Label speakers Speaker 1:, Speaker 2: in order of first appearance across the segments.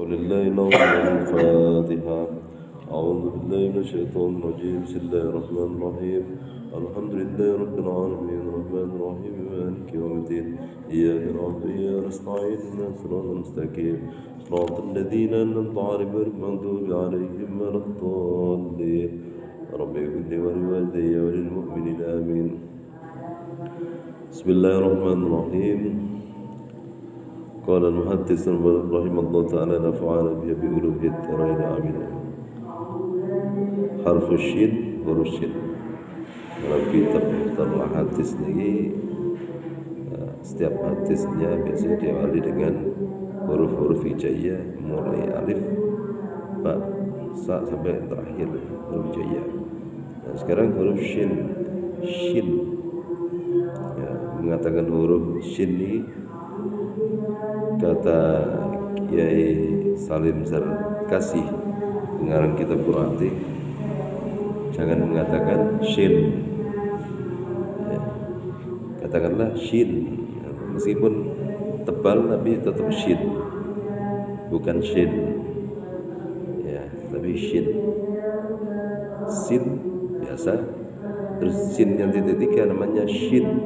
Speaker 1: ولله الأمر الفاتحة. أعوذ بالله من الشيطان الرجيم. بسم الله الرحمن الرحيم. الحمد لله رب العالمين الرحمن الرحيم مالك يوم الدين إياك نعبد وإياك نستعين اهدنا الصراط المستقيم صراط الذين أنعمت عليهم غير المغضوب عليهم ولا الضالين. رب اغفر لي ولوالدي وللمؤمنين آمين. بسم الله الرحمن الرحيم. قال المحدث رحمه الله تعالى نفعنا به بعلوم الدارين آمين. حرف الشين huruf shin. Kalau kitab mustalah hadis ini setiap hadisnya biasanya diawali dengan huruf-huruf hijaiyah mulai alif, ba, sa sampai terakhir huruf hijaiyah. Nah, sekarang huruf shin ya, mengatakan huruf shin ini kata Kiai Salim Zarkasi pengarang kitab Quraati, jangan mengatakan shin ya, katakanlah shin ya, meskipun tebal tapi tetap shin, bukan shin ya, tapi shin biasa, terus sin yang titik tiga namanya shin,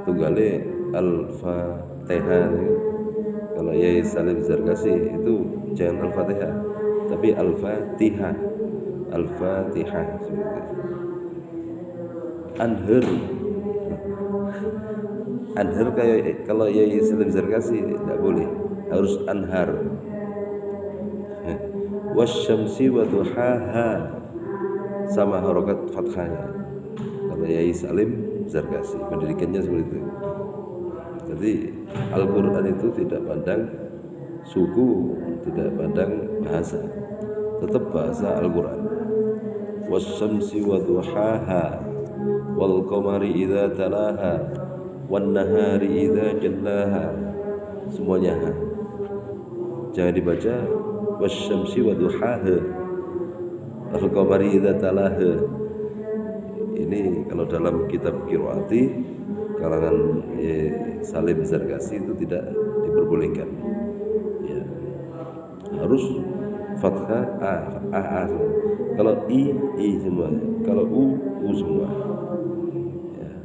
Speaker 1: tunggalnya Al-Fatihah ya. Kalau Yai Salim Zarkasi itu jangan Al-Fatihah tapi Al-Fatihah seperti itu. Anhar kayak kalau Yai Salim Zarkasi tidak boleh, harus anhar. Wasyamsi wa duhaha sama harokat fathahnya kalau Yai Salim Zarkasi, pendidikannya seperti itu. Jadi Al-Quran itu tidak pandang suku, tidak pandang bahasa, tetap bahasa Al-Quran. Wasyamsi wa duhaha wal qamari idza talaha wan nahari idza jallaha, semuanya ha. Jangan dibaca wasyamsi wa duhaha wal qamari idza talaha. Ini kalau dalam kitab Qiraati kalangan Salim Zarkasi itu tidak diperbolehkan ya. Harus fathah a kalau i semua, kalau u semua ya.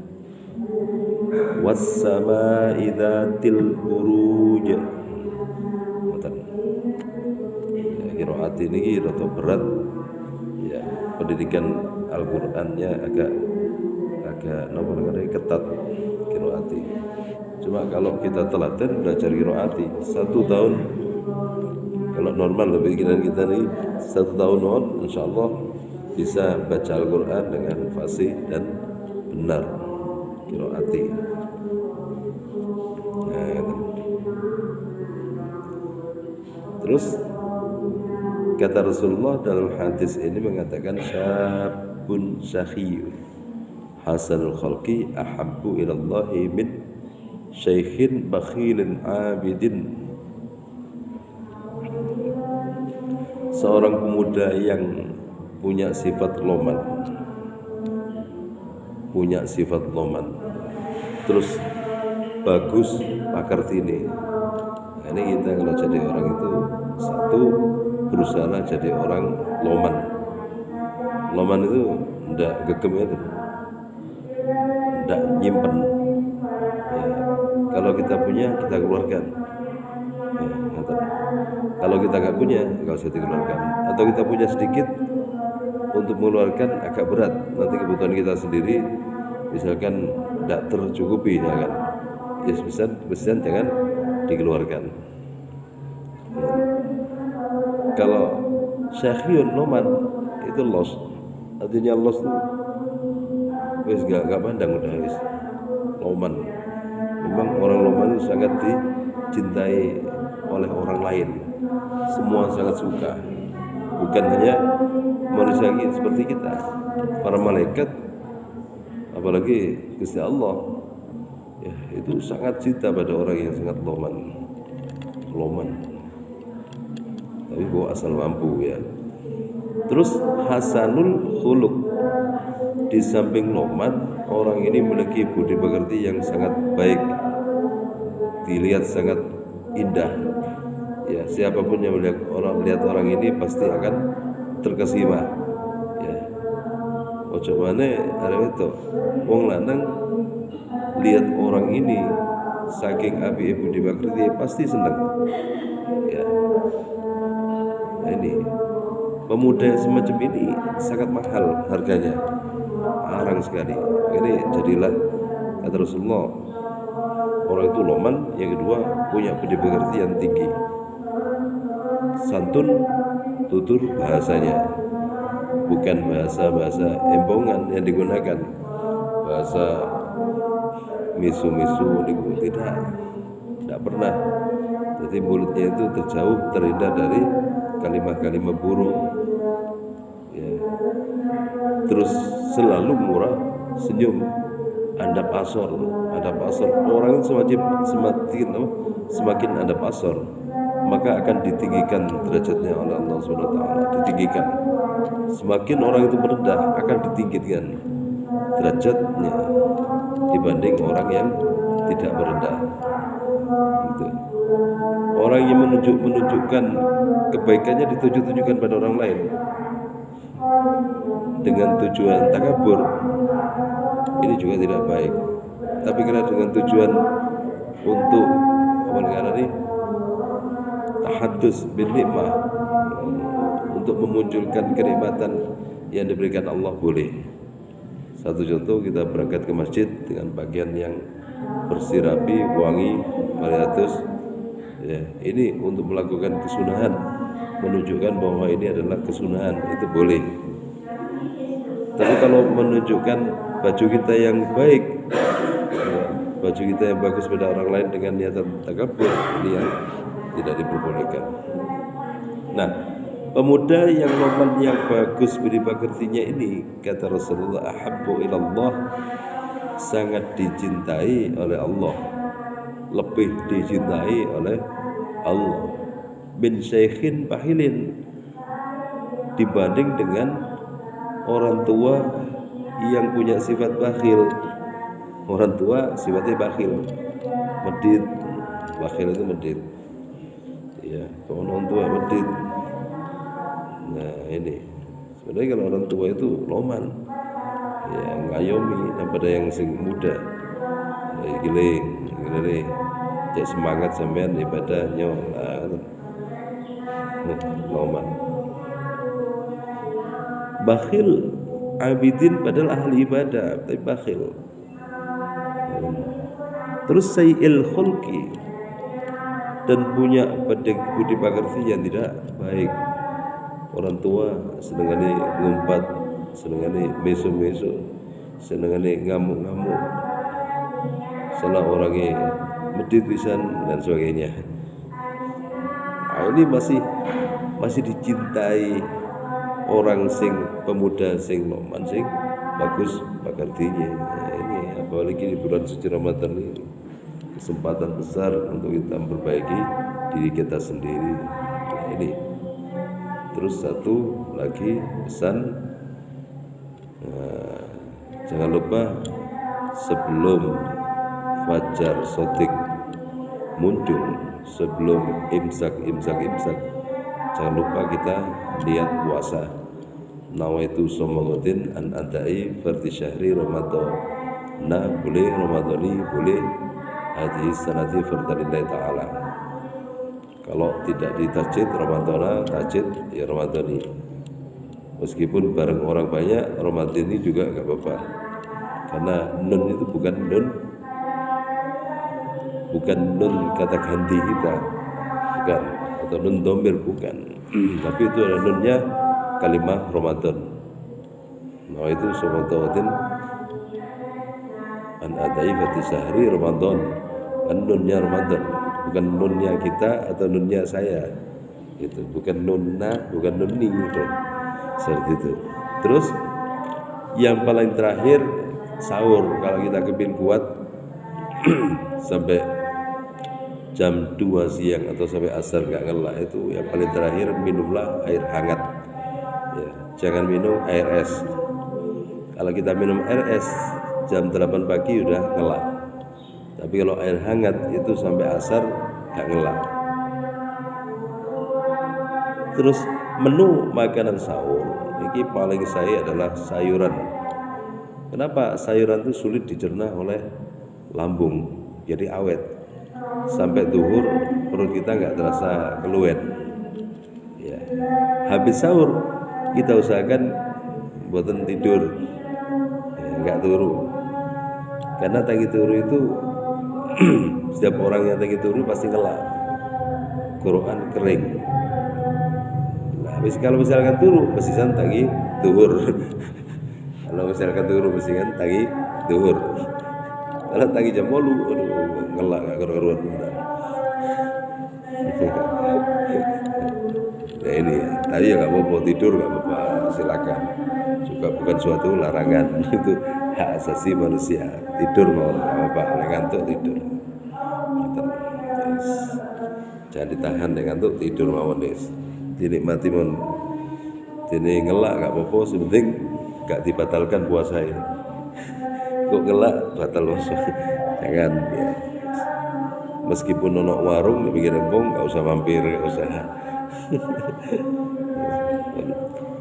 Speaker 1: Was-samaa'i dzatil buruj. Ya, Qiraati ini rada berat ya, pendidikan Al-Qur'annya agak ketat Qiraati. Cuma kalau kita telaten belajar Qiraati 1 tahun, kalau normal pikiran kita nih 1 tahun insyaallah bisa baca Al-Quran dengan fasih dan benar Qiraati. Nah, terus kata Rasulullah dalam hadis ini mengatakan syabun syakhiyun hasanul khalqi ahabbu ilallahi min syaikhin bakhilin abidin. Seorang pemuda yang punya sifat loman, terus bagus pakartine. Nah, ini kita kalau jadi orang itu satu berusaha jadi orang loman itu ndak gegem itu, ndak nyimpen ya. Kalau kita punya kita keluarkan ya, kalau kita nggak punya nggak usah dikeluarkan, atau kita punya sedikit untuk mengeluarkan agak berat, nanti kebutuhan kita sendiri misalkan tidak tercukupi ya kan, ya sebesar jangan dikeluarkan. Kalau syakhiyun loman itu los, artinya los itu wis gak pandang udah wis loman. Memang orang loman itu sangat dicintai oleh orang lain, semua sangat suka, bukan hanya manusia seperti kita, para malaikat, apalagi Gusti Allah ya, itu sangat cinta pada orang yang sangat loman, tapi kok asal mampu ya. Terus hasanul khuluq, di samping loman, orang ini memiliki budi pekerti yang sangat baik, dilihat sangat indah. Ya, siapapun yang melihat orang ini pasti akan terkesima. Ya, ojo maneh arep itu wong lanang lihat orang ini saking api budi pekerti pasti senang. Ya, nah ini pemuda semacam ini sangat mahal harganya, larang sekali. Ini jadilah kata Rasulullah, orang itu loman, yang kedua punya budi pekerti yang tinggi, santun tutur bahasanya, bukan bahasa embongan yang digunakan, bahasa misu-misu tidak pernah. Jadi mulutnya itu terhindar dari kalimat-kalimat buruk. Ya. Terus selalu murah senyum, andap asor. Orang itu semakin andap asor, maka akan ditinggikan derajatnya oleh Allah Subhanahu wa taala, ditinggikan. Semakin orang itu merendah, akan ditinggikan derajatnya dibanding orang yang tidak merendah. Gitu. Orang yang menunjukkan kebaikannya ditujukan pada orang lain dengan tujuan takabur, ini juga tidak baik. Tapi karena dengan tujuan untuk tahadus bin nikmah, untuk memunculkan kenikmatan yang diberikan Allah, boleh. Satu contoh, kita berangkat ke masjid dengan pakaian yang bersih rapi, wangi, mariatus. Ya, ini untuk melakukan kesunahan, menunjukkan bahwa ini adalah kesunahan, itu boleh. Tapi kalau menunjukkan baju kita yang baik, baju kita yang bagus pada orang lain dengan niatan takabur, ini yang tidak diperbolehkan. Nah, pemuda yang loman yang bagus budi pekertinya ini, kata Rasulullah, ahabbu ilallah, sangat dicintai oleh Allah, lebih dicintai oleh Allah min syaikhin bahilin, dibanding dengan orang tua yang punya sifat bakhil. Orang tua sifatnya bakhil, medit. Bakhil itu medit. Ya, orang tua medit. Nah ini sebenarnya kalau orang tua itu loman, ya ngayomi daripada yang sing muda. Ya, giling, cek semangat sampean ibadah nyong. Loman. Bakhil abidin padahal ahli ibadah, tapi bakhil. Terus sayyil khulqi, dan punya budi pekerti yang tidak baik. Orang tua senengane ngumpat, senengane meso-meso, senengane ngamuk-ngamuk, salah orangnya medit pisan dan sebagainya. Nah, ini masih dicintai orang sing pemuda sing loman sing bagus pekertinya. Nah, ini apalagi di bulan suci Ramadan ini kesempatan besar untuk kita memperbaiki diri kita sendiri. Nah, ini terus satu lagi pesan, jangan lupa sebelum fajar sotik muncul, sebelum imsak, jangan lupa kita niat puasa. Nawaitu somagodin an adai fardi syahri Ramadan. Nah, boleh Ramadhani, boleh hadis sanati fardalillahi ta'ala. Kalau tidak ditajid Ramadhana, tajid ya Ramadhani. Meskipun bareng orang banyak, Ramadhani juga gak apa-apa. Karena nun itu bukan nun kata ganti kita, bukan, atau nun domir, bukan. Tapi itu adalah nunnya kalimah Ramadan. Nah itu somagodin an adai fati sahri Ramadan, kan nunnya Ramadan, bukan nunnya kita atau nunnya saya. Itu bukan nunna, bukan nunni gitu. Seperti itu. Terus yang paling terakhir sahur. Kalau kita kepin kuat sampai jam 2 siang atau sampai asar gak ngelak, itu yang paling terakhir minumlah air hangat. Ya, jangan minum air es. Kalau kita minum air es jam 8 pagi udah ngelak. Tapi kalau air hangat itu sampai asar gak ngelak. Terus menu makanan sahur ini paling saya adalah sayuran. Kenapa sayuran itu sulit dicerna oleh lambung, jadi awet sampai duhur perut kita nggak terasa keluar. Ya. Habis sahur kita usahakan buatan tidur, nggak turu, karena tangi turu itu setiap orang yang tangi turu pasti ngelak, Quran kering. Kalau misalkan turu mesti kan tangi duhur. Kalau misalkan turu mesti kan tangi duhur. Kalau tangi jam 8, aduh ngelak gak keruan. Ya ini ya, tapi ya gak apa-apa tidur, gak apa-apa, silakan. Juga bukan suatu larangan, itu hak asasi manusia. Tidur mau gak apa-apa, ngantuk tidur. Jangan ditahan dengan ngantuk tidur mawon wis. Dinikmati mon. Jadi ngelak gak apa-apa, sepenting gak dibatalkan puasa ini. Kok ngelak batal puasa? Jangan ya. Meskipun nonok warung di pinggir embung gak usah mampir, gak usah.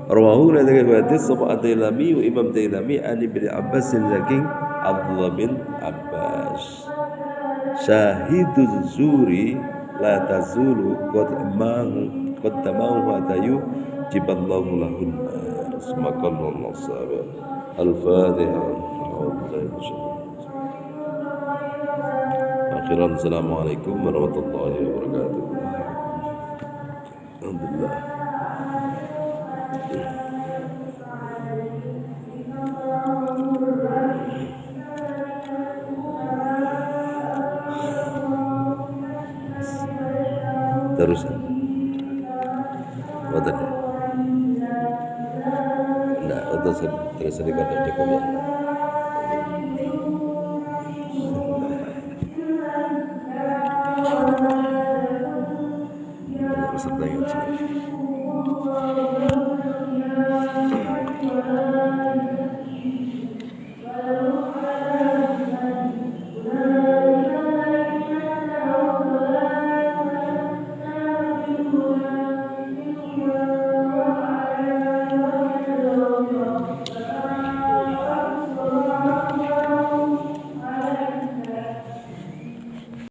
Speaker 1: Rawahu la hadis sapa At-Tailami wa Imam Tailami an Ibnu Abbas saking Abdullah bin Abbas. Syahiduz zuri la tazulu qad tamahu wa tayu jiballahu lahun semakallahu nasaba. Al-Fatihah. Akhiran, assalamualaikum warahmatullahi wabarakatuh. Alhamdulillah. Terusan. Betul. Nah, untuk terusan di kota Jokowi.